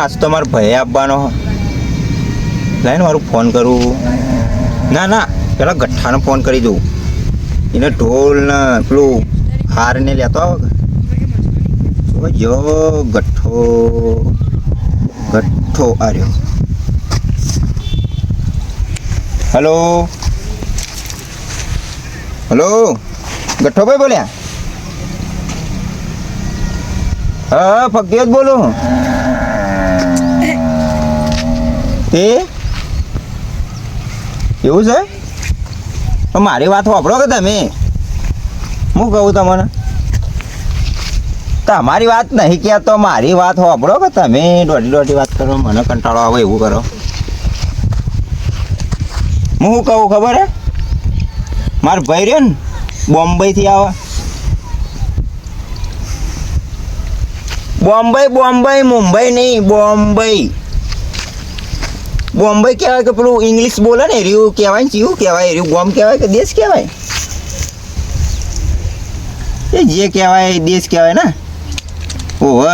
આજ તો મારો ભાઈ આપવાનો લાઈને મારું ફોન કરું. ના પેલા ગઠ્ઠાનો ફોન કરી દઉં. એને ઢોલ ને પેલું હાર ને લેતો આવે. જો ગઠ્ઠો આર્યો. હલો ગઠ્ઠો ભાઈ બોલ્યા? હા ફકીર બોલું. એવું છે? તો મારી વાત સાંભળો કે તમે? હું કહું તમને, તમારી વાત નહીં કહેતો, મારી વાત સાંભળો કે તમે દોઢી વાત કરો, મને કંટાળો આવે એવું કરો. હું શું કહું ખબર હે? મારો ભાઈ રહ્યો ને બોમ્બેથી આવે. બોમ્બે મુંબઈ નહીં, બોમ્બે કહેવાય કે પેલું ઇંગ્લિશ બોલે ને એર્યું કહેવાય ને. ચીવું કહેવાય એર્યું? બોમ્બ કહેવાય કે દેશ કહેવાય? એ જે કહેવાય દેશ કહેવાય ને. ઓહો,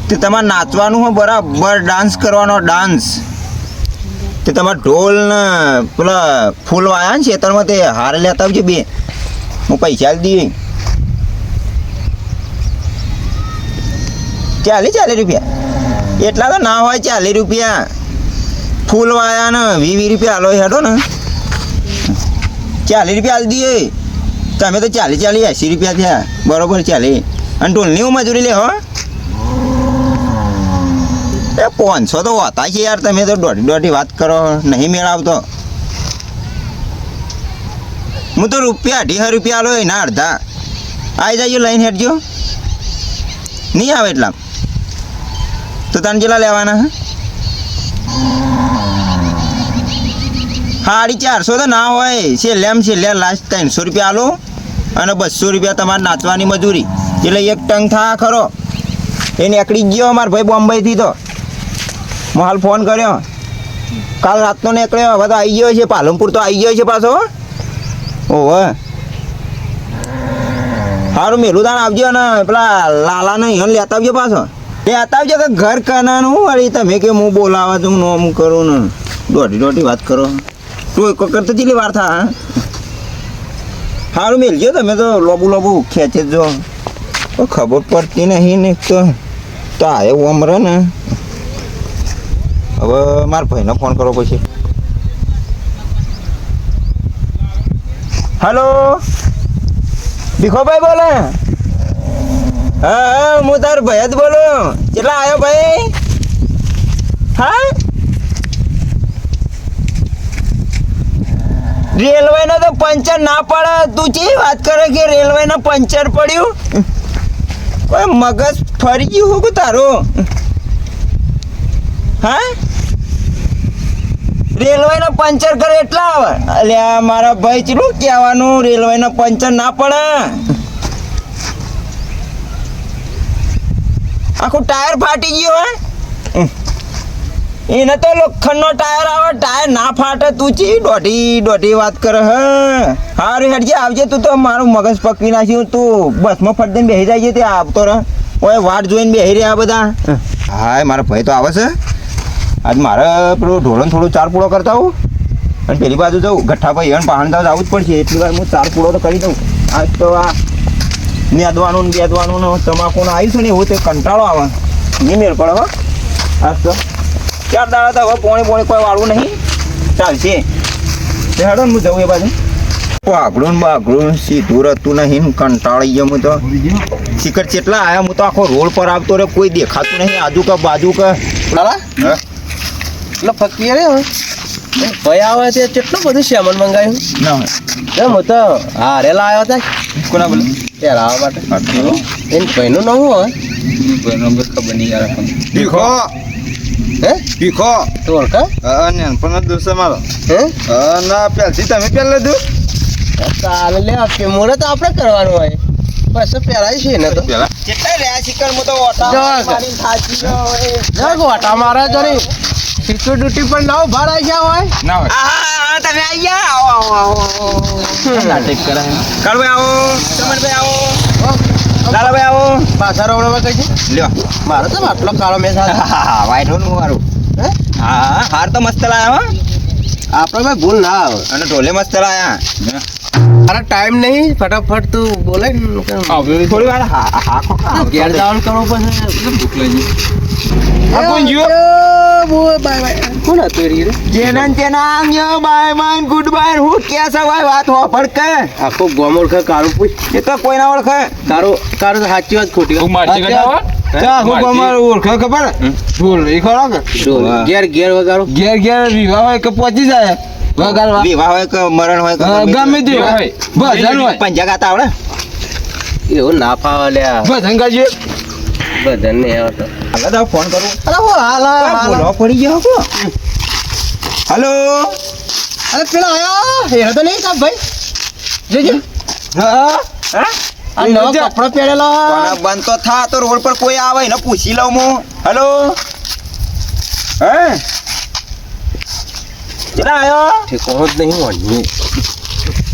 તે તમારે નાચવાનું હોય બરાબર, ડાન્સ કરવાનો, ડાન્સ. તે તમારે ઢોલ ને પેલા ફૂલ વાયા ને ખેતરમાં તે હાર લેતા આવજો બે, હું પૈસા દઈએ. 40 રૂપિયા એટલા તો ના હોય. 40 રૂપિયા ફૂલ વાયા ને 20 રૂપિયા હાલો હેડો ને. 40 રૂપિયા હાલ દઈએ. તમે તો 40 80 રૂપિયા થયા બરોબર. 40 અને ઢોલની હું મજૂરી લે હો. 500 તો હોતા છે યાર. તમે તો દોઢી વાત કરો, નહીં મેળ આવતો. હું તો રૂપિયા 2.5 રૂપિયા હાલો એના અડધા. આવી જાય લઈને હેડજો. નહીં આવે એટલા તો તને કેટલા લેવાના? 450 તો ના હોય. છેલ્લે લાસ્ટ 300 રૂપિયા આલો અને 200 રૂપિયા તમારે નાચવાની મજૂરી. એટલે એક ટંગ થા ખરો. એ નીકળી ગયો મારો ભાઈ બોમ્બેથી. તો હું હાલ ફોન કર્યો, કાલ રાતનો નીકળ્યો, હવે તો આવી ગયો છે પાલનપુર. તો આવી ગયો છે પાછો. ઓહો, સારું મેલું દાન આવજો ને પેલા લાલાને અહીં લેતા આવજો પાછો. લેતા આવજો કે ઘર કનાનું વળી. તમે કે હું બોલાવા તો હું નોમ કરું ને દોઢી વાત કરો. તું એક વખત તો ચીલી વાર થા. સારું મેલજો. તમે તો લોબુ ખેંચે જો, ખબર પડતી નહીં ને. તો આવ્યો અમરે ને. હવે મારા ભાઈને ફોન કરો પછી. હલો ભીખોભાઈ બોલે? હા હું તાર ભાઈ જ બોલું. કેટલા આવ્યો ભાઈ? હા રેલવેનો તો પંચર ના પડે. તું ચી વાત કરે કે રેલવેનો પંચર પડ્યું? કોઈ મગજ ફરી ગયું હું તારું? હા રેલવેનો પંચર કરે એટલા આવે? અલ્યા મારા ભાઈ ચેલું કહેવાનું, રેલવેનો પંચર ના પડે. આખું ટાયર ફાટી ગયું હોય. એને તો લોખંડનો ટાયર આવે, ટાયર ના ફાટે. તું ચી દોઢી વાત કરે? હારું હેડજે આવજે. તું તો મારું મગજ પકવી નાખ્યું. તું બસમાં ફટ દઈને બેસી જાય તે આવતો રહે. ઓય વાટ જોઈને બેસી રહ્યા બધા. હા મારા ભાઈ તો આવે છે. આજ મારે પેલું ઢોળણ થોડું 4 પૂળો કરતા આવું અને પેલી બાજુ જાઉં ગઠ્ઠા ભાઈ અને પહાણ જવું જ પડશે. એટલી વાર હું 4 પૂળો તો કરી દઉં. આજ તો આ નેદવાનું ને બેદવાનું ને તમાકુને આવ્યું છે ને એવું તે કંટાળો આવે. નહીં મેળ પડે હો. આજ તો 4 દાડા તો હવે પોણી કોઈ વાળવું નહીં. ચાલશે હેડો ને હું જવું એ બાજુ. આગળું બાગડું સીધું રહેતું નહીં. કંટાળી ગયો હું તો. શિખર કેટલા આવ્યા. હું તો આખો રોડ પર આવતો રહ્યો, કોઈ દેખાતું નહીં. આજુ કે બાજુ કે એટલે ફકીર ભાઈ આવે છે. કેટલું બધું સામાન મંગાવ્યું ના હોય. હું તો હારેલા આવ્યો હતા. કોના બોલે? પહેરાવા માટે. એને ભાઈનું નામ હોય નંબર ખબર નહીં યાર. ભીખો ભીખો તો ઓળખા? નાનપણનો દોસ્ત મારો. ના પહેલથી તમે પહેલ લીધું? ચાલે લે આપીએ. મોડે તો આપણે કરવાનું હોય. બસ પહેરાય છે ને તો કેટલા રહ્યા શિખર? હું તો ઓટા મારા જો નહીં સિક્યુરિટી પણ ના ઉભા રહી ગયા હોય. ના હોય. હા તમે આવી ગયા. આવો નાટક કરે. કાળભાઈ આવો, ચમનભાઈ આવો. લાલાભાઈ આવો પાછા રોવડામાં કઈ છે લ્યો મારો તો આટલો કાળો મેં સાથે હા વાઈટ હોનું મારું હે હા હાર તો મસ્ત લાયા હો આપણે ભાઈ ભૂલ ના આવે અને ઢોલે મસ્ત લાયા અરે ટાઈમ નહીં ફટાફટ તું બોલે ને થોડી વાર હા ઘેર જવાનું કરવું પડશે ભૂખ લાગી આ કોણ જીઓ બાય બાય કોણ હતું રે જેનન તેના યો બાય માન ગુડ બાય હું કે સવાય વાત હો પડકે આખો ગોમ ઓળખે કાળું પૂછ એ તો કોઈ ના ઓળખે તારો તારો તો સાચી વાત ખોટી હું મારતી કઢાવો ચા હું અમાર ઓળખે ખબર ઢોલ એ ખરો કે ઘેર ઘેર વગાડો ઘેર ઘેર વિવાહ હોય કે પહોંચી જાય વગાડવા વિવાહ હોય કે મરણ હોય કે ગમે તે હોય ભજન હોય પંજા ગાતા આવડે એવું ના ફાવે લ્યા ભજન કરજે બધાને નહીં આવડતો હાલો તો ફોન કરું અરે હો હાલ બોલો પડી ગયો કો હેલો અરે પેલા આયા હેરા તો નહીં કાપ ભાઈ જોજો હા આ નવો કપડો પહેરેલો પણ બંધ તો થા તો રોડ પર કોઈ આવે ને પૂછી લઉં હું હેલો હે કેટલા આયો ઠેકોણો જ નહીં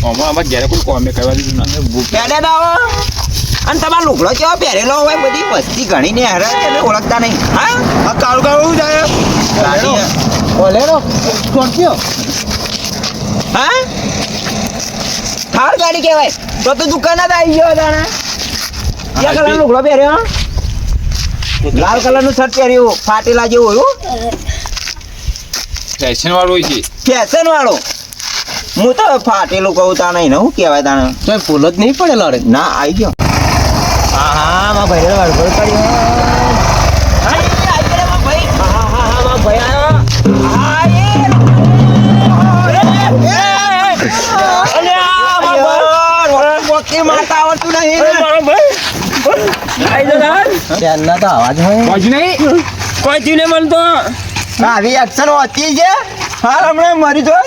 વાંધો આમાં ઘેરે કોઈ કોમે કરવા દીધું ના પેડે દાવો અને તમારો લુગડો કેવો પહેરેલો હોય બધી વસ્તી ઘણી ને હરે તમે ઓળખતા નહીં હા આ કાળું કાળું જાય ગાડી બોલેરો સ્કોર્પિયો હા થાર ગાડી કહેવાય તો દુકાન જ આવી ગયો તાણે ક્યાં કલર લુગડો પહેર્યો લાલ કલર નું શર્ટ પહેર્યું ફાટેલા જેવું હોય ફેશન વાળું હોય છે ફેશન વાળો હું તો ફાટેલું કહું તા નહીં ને હું કહેવાય તાણે તો ફૂલ જ નહીં પડેલો રે ના આવી ગયો હા હા માં ભાઈ વળગોળ કર્યો મારતા આવડતું નહીં ત્યારના તો અવાજ હોય કોઈ નહીં કોઈ જીને મન તો આવી એક્શન હોતી છે હાલ હમણાં મરી જો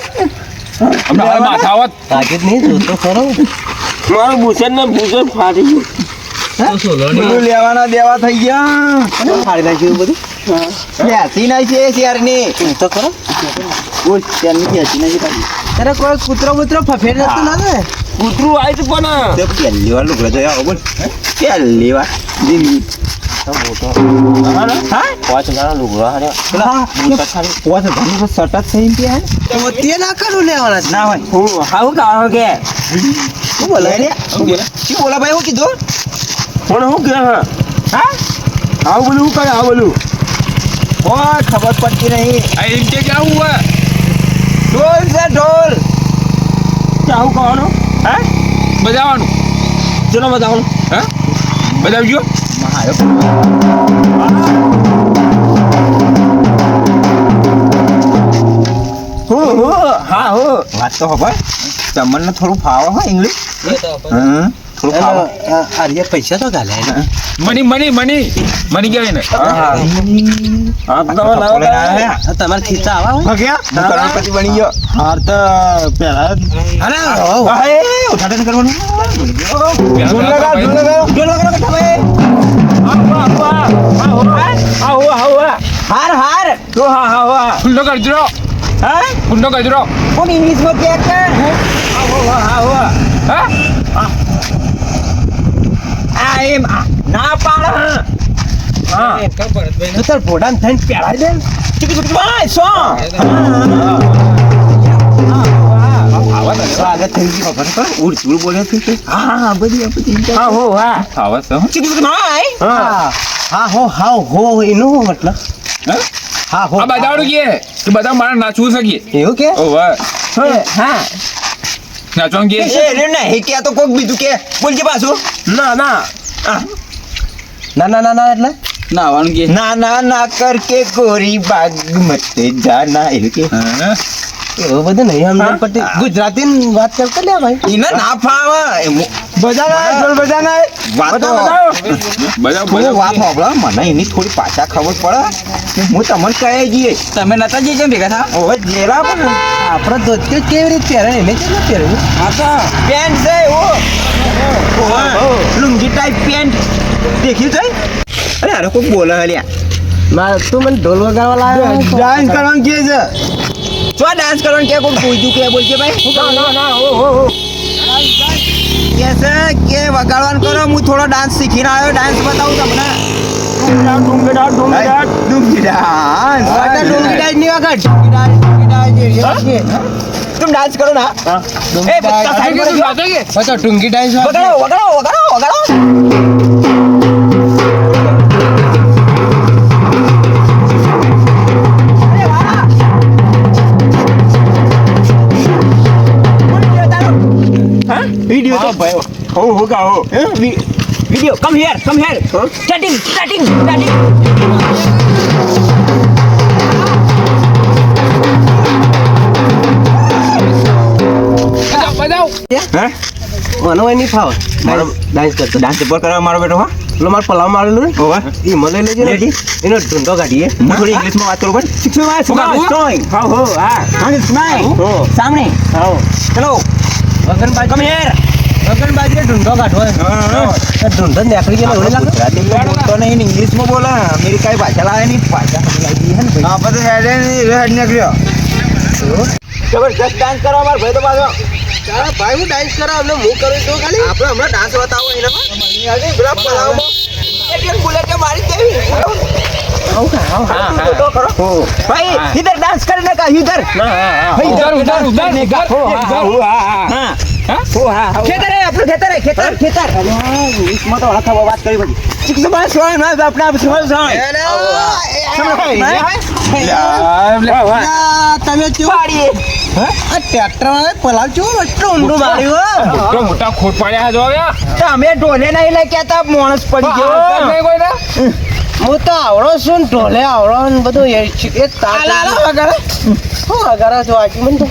હમણાં માથા આવત તાકે જ નહીં જોતો ખરો મારું ભૂષણ ને ભૂષણ ફાટી ગયું બધું લેવાના દેવા થઈ ગયા ફાડી નાખ્યું બધું બેસી નહીં છે શેરની તો ખરો બોલ શેરની બેસી નહીં તારે કોઈ કૂતરો બૂતરો ફફેર જતો ના ને કૂતરું આવી તો પણ તે પહેલી વાર લુગડો જોયા હો બોલ પહેલી વાર જિંદગી હા પાંચ હજાર લુગડો હાર્યો પોત ઘણી તો સટત થઈ ગયા તો તે ના કરું લેવાના ના હોય હું હાઉ કાવ કે શું બોલે શું બોલા ભાઈ હું કીધું પણ હું કે હા આવું બોલું શું કરે આવું બોલું ઓ ખબર પડતી નહીં આ એમ કે क्या हुआ ઢોલ છે ઢોલ क्या હું કહેવાનું હે બજાવવાનું ચલો બતાવો હે બજાવજો હા હો વાત તો ખબર તમને થોડું ફાવે હોય ઇંગ્લિશ થોડું ફાવે આર્ય પૈસા તો ગાલે મની મની મની મની કહેવાય ને તમારે ખીચા આવા કરોડપતિ બની ગયો હાર તો પેલા અરે ઉઠાટન કરવાનું હાર હાર તો હા ખુલ્લો કરજો હા ખુલ્લો કરજો કોણ ઇંગ્લિશમાં કે હા આ એમ ના પાડ હા તો તાર પોડાન થઈને પહેરાઈ દે ભાઈ સો સ્વાગત થઈ ગયું ખબર કર ઉડતું બોલે છે હા બધી હા હો હા આવા તો ભાઈ હા હો એનું મતલબ હા હો આ બજાવડું કે બધા મારે નાચવું શકીએ એવું કે ઓ વાહ હા નાચવાનું કે એ રે નહીં કે તો કોક બીજું કે બોલજે પાછું ના ના એટલે નાવાનું કે ના ના ના કર કે ગોરી બાગ મત જાના એવું કે એવું બધું નહીં સમજણ પડતી ગુજરાતી વાત કરતા લે ભાઈ ઈને ના ફાવે બજાના ઢોલ બજાના વાત તો બજાવ હું વાત હોબળો મને એની થોડી પાછા ખબર પડે હું તમને કહે જઈએ તમે નતા જઈ કેમ ભેગા થા ઓવે જેલા પણ આપણે ધોતી કેવી રીતે પહેરે એને કેમ પહેરવું આ તો પેન્ટ છે ઓ લુંગી ટાઈપ પેન્ટ દેખ્યું છે અરે અરે કોઈ બોલે હલ્યા તું મને ઢોલ વગાડવા લાવ્યો ડાન્સ કરવાનું કે છે ચો ડાન્સ કરવાનું કે કોઈ પૂછ્યું કે બોલજે ભાઈ ના ઓ કે છે કે વગાડવાનું કરો હું થોડો ડાન્સ શીખીને આવ્યો ડાન્સ બતાવું તમને ડુંગી ડાન્સ ડુંગી ડાન્સ ની વખત ડુંગી ડાન્સ तुम डांस करो ना ए बच्चा साइड में બતો ડુંગી ડાન્સ वगाड़ो वगाड़ो वगाड़ो वगाड़ो अरे वाह हाँ वीडियो तो भाई हो होगा हो video come here starting starting starting हैं મને હોય નહીં ફાવ ડાન્સ કરતો डांस पर करा मारो बेटो हाँ પેલો મારો પલાવ મારેલું ને होगा એ મને લઈ લેજે ને લેડી? એનો ઢૂંઢો કાઢીએ मैं थोड़ी इंग्लिश में बात करूँ बन सिक्स में बात स्ट्रॉन्ग हाँ हो हाँ स्माइल हो सामने આવો चलो વગન બાજુ कम हियर વગન બાજુ ઢૂંઢો કાઢવો हाँ। ઢૂંઢો નીકળી ગયેલો એવું લાગે ગુજરાતી में बोलता नहीं इंग्लिश में बोला मेरी कई भाषा लाया नहीं भाषा हमें लगी है ना આપણે તો હેડ નીકળ્યો जबरदस्त डांस करो हमारे भाई तो बाजू તારા ભાઈ હું ડાન્સ કરા અમને હું કરું તો ખાલી આપણે હમણાં ડાન્સ બતાવો એનામાં પેલા પલાવમાં એટલે બુલેટ મારી દેવી तो करो भाई इधर डांस करने का इधर भाई उधर उधर उधर करने का हाँ हाँ खेतर है अपने खेतर है खेतर खेतर इसमें तो हल्का बात करी बड़ी चिक से बात सुन ना अपना आप सुन તમે ચો પાડીએ આ ટ્રેક્ટર વાળા પલાવ ચો એટલું ઊંડું માર્યું એટલો મોટા ખોટ પડ્યા જો આવ્યા તો અમે ઢોલે નહીં લઈ કહેતા માણસ પડી ગયો નહીં કોઈ ના હું તો આવડો છું ને ઢોલે આવડો ને બધું એક તાળ વગાડે હું વગાડે છો આજી મને તો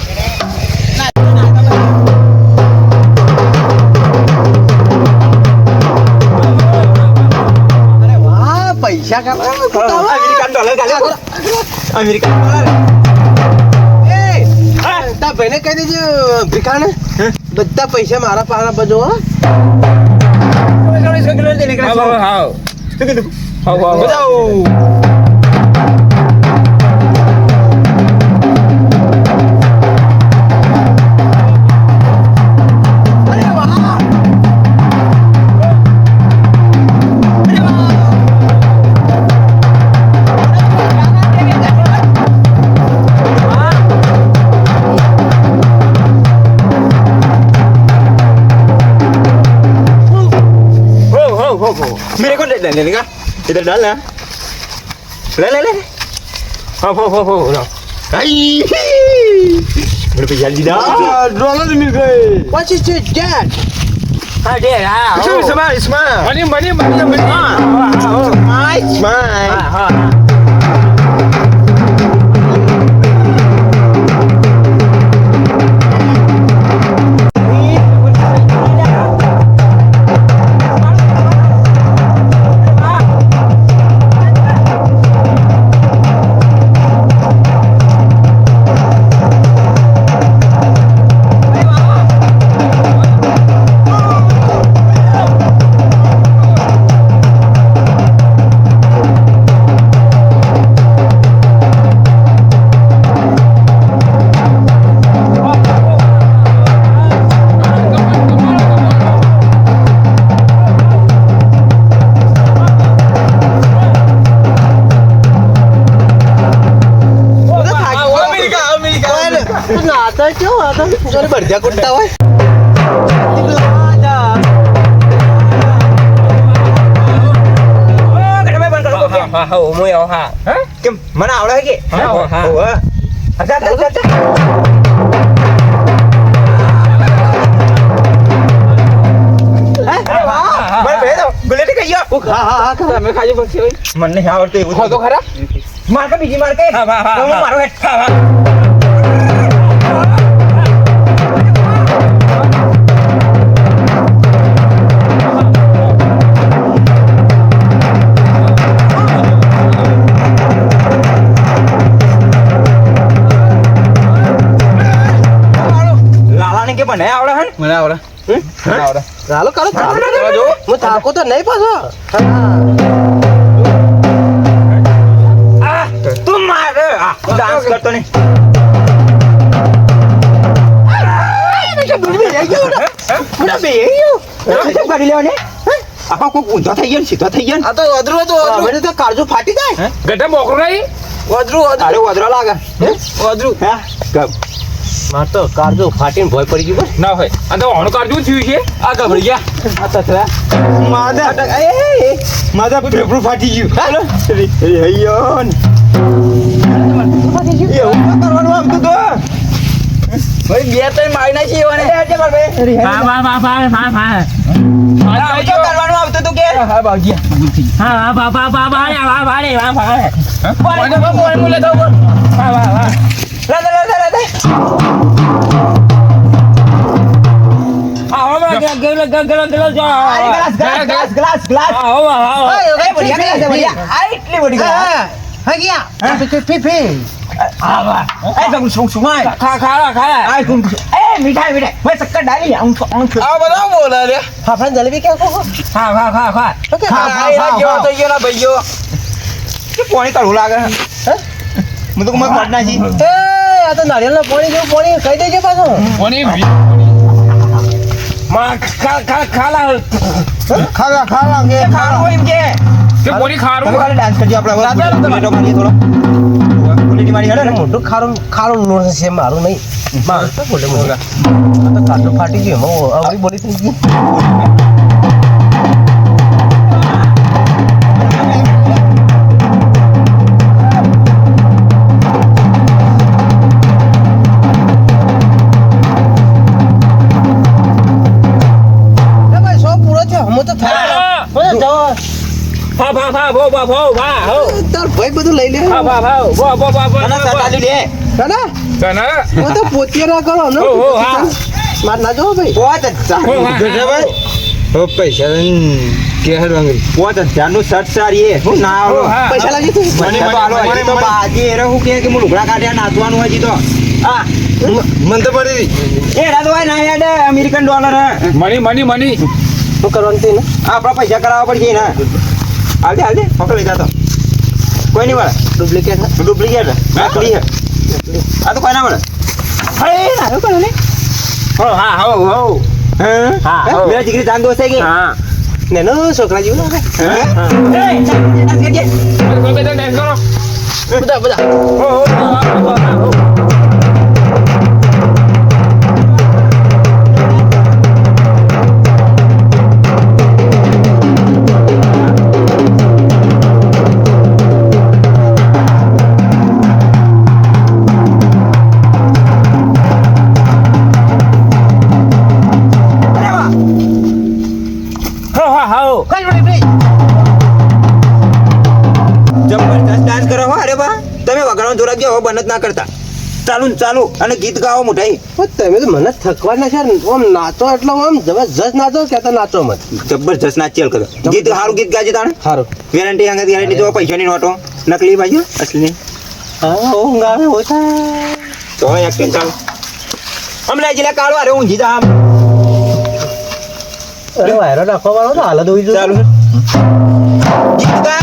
અરે વાહ પૈસા કમાવા અમેરિકન ડોલર ગાલે અમેરિકન ડોલર તા ભાઈને કહી દેજો ભીખાને બધા પૈસા મારા પાસે બધો હો હા બતાવો मेरे को लेने का इधर डालना ले ले ले हो आई मेरे पे जल्दी डाल ડોલર મિલ ગઈ What is your dad? હા દે હા smile smile money money money money smile હા નાતા કેવો હતા જોરે બળદિયા કુટતા હોય હા હા મોય હા કેમ મને આવડે કે હા, હા. ઓવા અચ્છા અચ્છા મને બે દો બુલેટ કઈ ગયો હા હા હા તમે ખાજો પછી હોય મને નહીં આવડતું એવું ખો તો ખરા માર કે બીજી માર કે હા હા હા હું મારો હેડ હા હા લાલા ને કે મને આવડે હે મને આવડે આવડે ચાલો કરો ચાલો જો હું થાકો તો નહીં પાછો તું માર ડાન્સ કરતો નહીં મને ના બે શું કરી લેવાને આપા કોક ઊંધો થઈ ગયો ને સીધો થઈ ગયો ને આ તો અધરું હતું હવે તો કાળજો ફાટી જાય ગટા મોકરો નહીં અધરું અરે વધરો લાગે અધરું હા ગપ માર તો કાળજો ફાટીને ભય પડી ગયું ના હોય આ તો હણું કાઢવું થયું છે આ ગભરી ગયા આ તથરા માદા ફેફડું ફાટી ગયું હાલો હૈયો એવું કરવાનું આમ તો ભાઈ બે ત્રણ મારી નાખી એવાને કરવાનું આવતું તું કે હા બાવજી ફાફડા જલેબી ક્યાં ખો પાણી કાઢવું લાગે હું તો કાઢ નાખી આ તો નારિયેળના પાણી જેવું પાણી કહી દેજો પાછું ખાલા કે ખાવું એમ કે કોની ખારું તમે ખાલી ડાન્સ કરજો આપણે થોડો ક્વોલિટી મારી હેડે ને મોટું ખારું નો છે મારું નહીં મારું તો બોલે મોગા આ તો કાટો ફાટી ગયો આવડી બોલી થઈ ગઈ તાર ભાઈ બધું લઈ લે હું તો પોતે ના કરો ને માર ના જો ભાઈ પૈસા કે નું શર્ટ સારી હું ના પૈસા લાગી તું બાજી એ હું કે હું લુગડા કાઢ્યા નાચવાનું હોય તો હા મન તો પડી એ રાતવાય ના યાદ અમેરિકન ડોલર મની શું કરવાનું તે ને આપણા પૈસા કરાવવા પડશે ને હાલદે પકડ લઈ જાતો કોઈ નહીં મળે ડુપ્લિકેટ નકલી હે આ તો કોઈ ના મળે અરે ના કોઈ નહીં મેરા દીકરી જાન દોસ્ત છે કે નેનો છોકરા જેવું લાગે બધા જબરદસ્ત ડાન્સ કરો હો અરે બા તમે વગાડવાનું જોરા ગયા હો બંધ ના કરતા ચાલુ અને ગીત ગાઓ મોટાઈ તમે તો મને થકવા નાખ્યા આમ નાચો એટલે આમ જબરજસ્ત નાચો કે નાચો મત જબરદસ્ત નાચેલ કરો ગીત સારું ગીત ગાજે તાણે સારું ગેરંટી અંગત ગેરંટી જો પૈસાની નોટો નકલી બાજુ અસલી હા ઊંઘ આવે ઓછા તો એક્ટિંગ ચાલુ હમણાં જિલ્લા કાળો અરે ઊંઘી જા અરે વાયરો નાખવા વાળો તો હાલત હોઈ ચાલુ ગીત ગા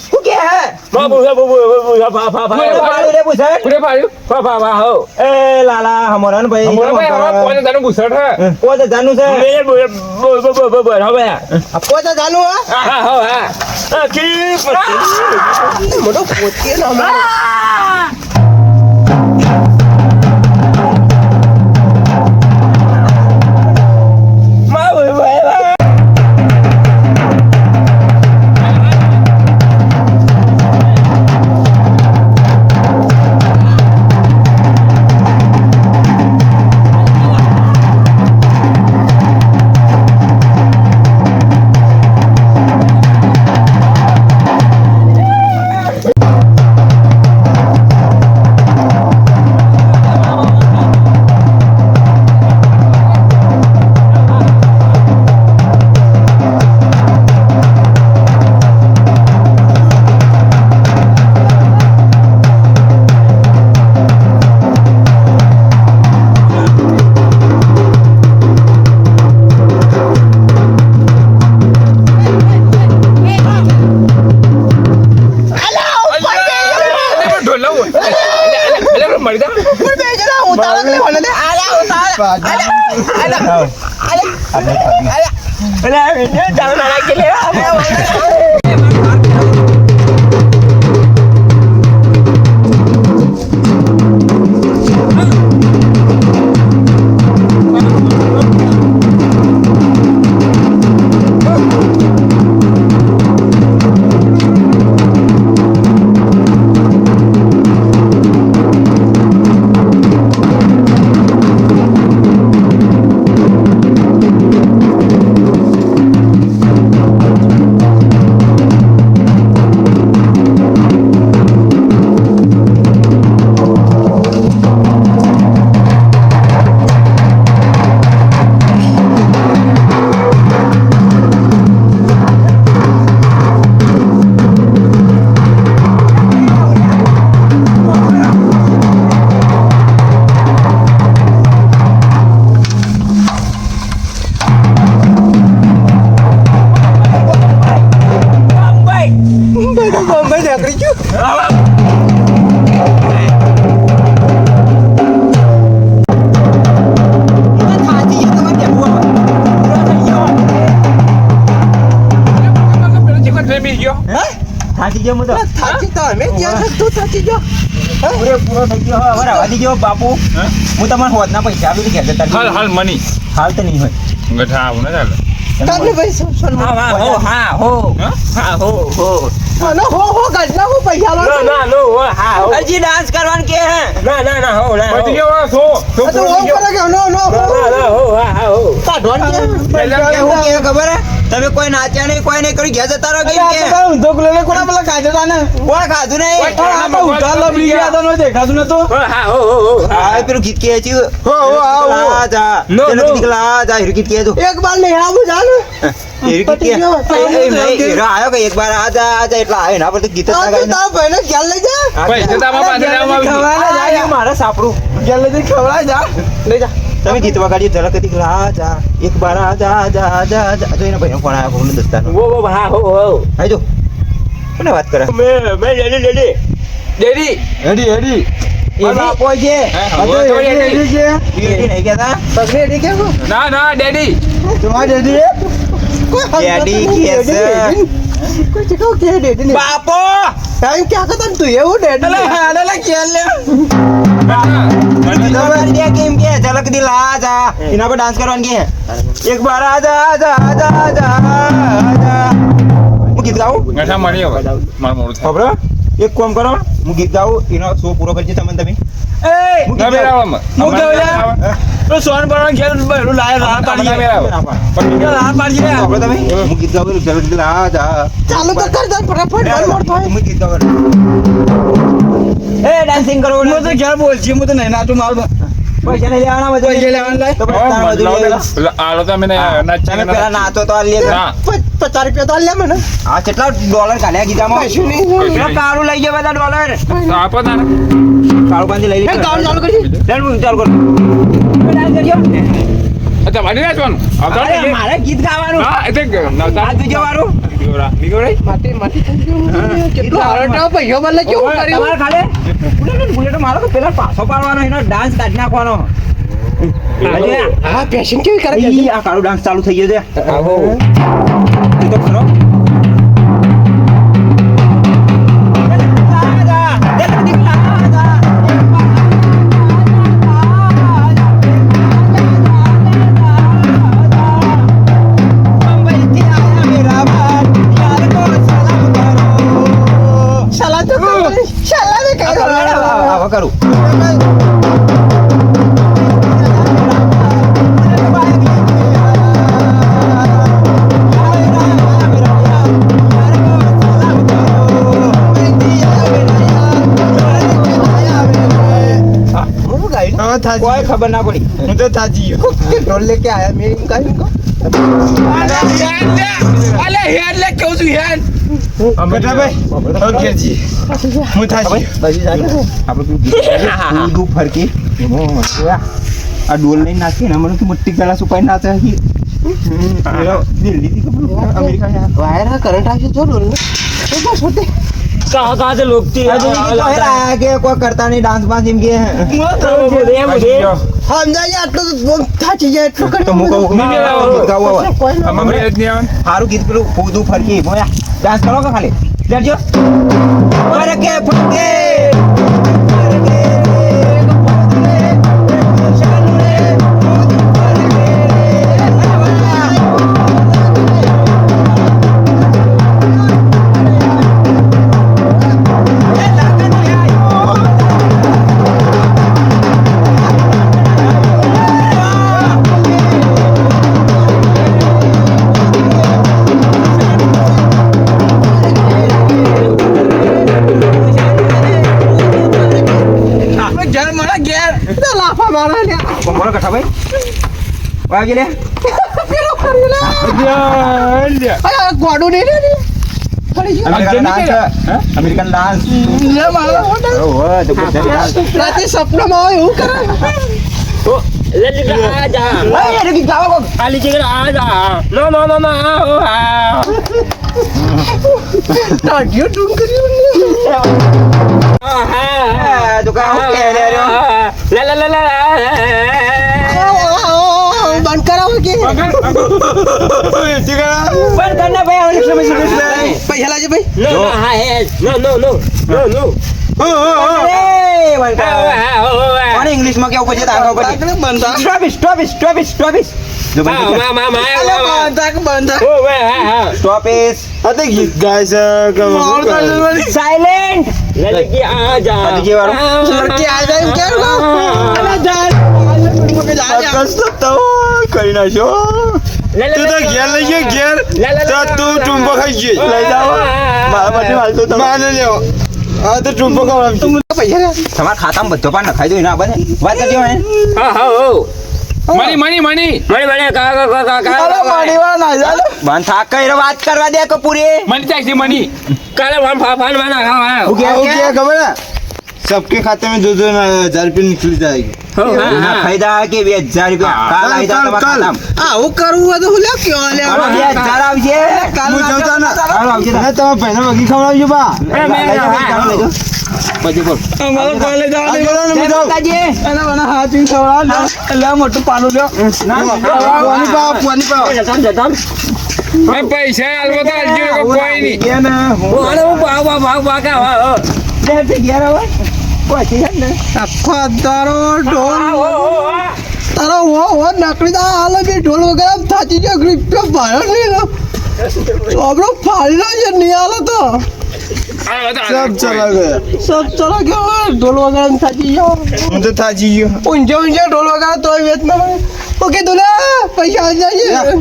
શું કે હે એ લાલા હમરાન ભાઈ પોતે જાનું છે પોતે ચાલુ મોટો પોતે ના અમારો લઉં મળી જા પણ બે જણા ઉતારો કે મને દે આલા ઉતાર બોમ્બે નીકળી ગયું થાકી ગયો હું તો થાકી તો અમે જ્યાં તું થાકી ગયો પૂરો થઈ ગયો હવે રવા દીજો બાપુ હું તમારા હોદના પૈસા આપી ઘેર જતા હાલ હાલ મની હાલ તો નહીં હોય ગઠા આવું ને ચાલે તારે ભાઈ શું મને હો ગજના હું પૈસા લો હજી ડાન્સ કરવાનું કે હે પતી ગયો સો સો તો હો કરે કે નો કાઢવાનું કે પહેલા કેવું કે ખબર હે તમે કોઈ નાચ્યા નહીં કોઈ નહીં કરી ઘેર જતા રહો કેમ કે ઊંધો કુલે કોના પેલા કાઢતા ને કોઈ ખાધું નહીં આ તો ઉઠા લબડી ગયા તો નો દેખાતું નતો આ પેલું ગીત કે છે જા દીકલા જા હીરો ગીત કે જો એક બાર નહીં આવું જા ને હીરો ગીત કે હીરો આયો કે એક બાર આજા એટલા આયો ના પર તો ગીત જ ના ગાય તારા ભાઈને ઘેર લઈ જા પૈસા તારા પાસે ખવડાય જા મારા સાપડું ઘેર લઈ ખવડાય જા લઈ જા તમે ગીત વગાડી ઝલક દીકલા આજા એક બાર આજા આજા આજા આજા જો એના ભાઈનો ફોન આવ્યો ફોન દસ્તાનો હા જો કોને વાત કરે ડેડી એડી એ બાપો છે એડી છે એડી નહીં કહેતા પગને એડી કેમ ના ના ડેડી તમારે એડી ડેડી કે છે કોઈ ચીકો કે એડી બાપો ટાઈમ ક્યાં કરતા તું એવું ડેડી અલે કે લે કેમ કે ઝલક દિલ આજા એના પર ડાન્સ કરવાનું કે એક બાર આજા આજા આજા આજા આજા હું ગીત ગાઉં ગઠા મળી હવે માર મોડું થાય ખબર એક કામ કરો હું ગીત ગાઉં એનો શો પૂરો કરજે તમે હું ગીત ના ગાઉં. મેરાવામાં હું કેવું યાર? તો સોન બરાબર ઘેર બહેરું લાય રાહ પાડી રાહ પાડી સાંભળો તમે હું ગીત ગાઉં ઝલક દિલ આજા ચાલુ તો કર દે ફટાફટ મન મોડ થાય હું ગીત ગાઉં એ ડાન્સિંગ કરો હું તો ઘેર બોલજી હું તો નહીં નાચું મારું પૈસા નહીં લેવાના બધું પૈસા લેવાના લાય. તો પછી તારા બધું લઈ લો. આલો તમે તમે પેલા નાચો તો આ લે ના 50 રૂપિયા તો લે મને આ કેટલા ડોલર કાઢ્યા ગીતામાં કશું નહીં પેલા કાળું લઈ ગયા બધા ડોલર આપો તારે કાળું બાંધી લઈ એ લે ગાઉન ચાલુ કરજી ચાલ હું ચાલુ કરું ડાન્સ કરજો અચ્છા મારી નાચવાનું આવતા અરે મારે ગીત ગાવાનું હા એટલે આ તુજો વારું માટી માટી કેટલો હરટાવ પૈયો બદલે કેવું કર્યું તમારે ખાલે બુલેટ મારો તો પેલા પાછો પાડવાનો એનો ડાન્સ કાઢી નાખવાનો હા પેશન કેવી કરે ઈ આ કાળું ડાન્સ ચાલુ થઈ ગયો છે આવો એ તો ખરો શાલા તો શાલા ને કહી આવા કરું કોઈ ખબર ના પડી હું તો થાજી ગયો કે ઢોલ લેકે આયા મેં એમ કહ્યું અલે હેડ લે કેવું છું હેડ હું થાજી આપણે ફરકી આ ડોલ લઈને નાખી ને મને તો મોટી ગળા સુપાઈ નાચે દિલ્હી થી અમેરિકા વાયર કરંટ આવશે જો ઢોલ ને બસ હોતે कहाँ से लोग थी હજુ ઈ તો હેરા કે કોઈ કરતા નહીં ડાન્સ બાન્સ એમ કે સમજાય આટલું તો થાચી જાય એટલું તો હું કહું ગીત ગાવું હવે. આમાં મેળ જ નહીં આવે ને. સારું ગીત પેલું ફૂદું ફરકી મોયા ડાન્સ કરો કે ખાલી લેજો ફરકે ફરકે ઘેર મારા ઘેર લાફા મારા લે બોલો કઠા ભાઈ વાગી લે પેલો કરી લે અરે ગોડું નહીં લે ફરી ગયો અમેરિકન ડાન્સ અમેરિકન ડાન્સ લે મારા ઓહો તો ગુજરાતી ડાન્સ રાતે સપનામાં આવે એવું કરે ले लीजिए आजा એ રે ગીત ગાવો કોક आ लीजिए आजा नो नो नो नो ટાઢિયો ડૂંગ કર્યું ને તો કા હું કે લે રે ला ला ला ला બંધ કરાવો કે પણ કરના ભાઈ આવે છે પૈસા લાજે ભાઈ no no है no no no no no એ વંકા અને ઇંગ્લિશ માં કેવું પછી તારો પછી તાકને બંધા સ્ટોપ જો ma ma ma અલે બંધા કે બંધા oh ouais સ્ટોપ ઇઝ આ તો ગીત ગાય છે કે શું કરે? સાયલેન્ટ ले लीजिए आजा DJ वालों। લડકી આ જાય એમ કેમ અલે જા કસ તો કરી નાખ્યો ले ले તું તો ઘેર લઈ ગયો ઘેર ला ला તો તું ટુંબો ખાઈ ગઈ લઈ જાઓ મારા માટે હાલતો તો માને લેવો આ તો ટુંબો ખવડાવજો પૈસા લે તમારા ખાતામાં બધો પણ નખાઈ દો ના બને વાત કરજો હે हाँ हाँ oh મની મની મની बड़े बड़े का અરે પાણીવાળા ના જાય બંધ થાક કઈ વાત કરવા દે કપૂરી મની ચાય છે મની काले वन फाफान बना खाओ હું કે આવું क्या खबर है सबके खाते में 2,000 रुपये निकल जाएगी ના ફાયદા કે 2000 રૂપિયા કાલ આવી જા તમારા કાલ. ખાતામાં આવું કરવું હોય તો હું લે કયો લે હાલો, 2000 આવશે હું જવતા ના હાલો આવશે ના તમે ભાઈને વગી ખવડાવજો બા પછી બોલ અમારો કોલેજ આ ગયો ને હું જાઉં. માતાજી અને મને હાથ ઈન ખવડાવ લે મોટું પાનું લ્યો પાણી પાવ પાણી પાવ जतन जतन ભાઈ પૈસા આલવો તો આલજો લોકો કોઈ નહીં ગયા ને હું वो अरे वो भाग भाग का લે તે ગયા હવે પછી હે ને આખો તારો ઢોલ તારો વો નકળી દા હાલે બે ઢોલ વગર થાચી ગયો ગ્રીપ્યો ભાયો નહીં ને આપણો ફાડી રહ્યો છે નહીં હાલે તો सब चला गया સબ ચલો ગયો ઢોલ વગર થાચી ગયો હું તો થાજી ગયો ઊંઝે ઢોલ વગર તોય વેચ ના ઓકે તુલે પૈસા આવી જાય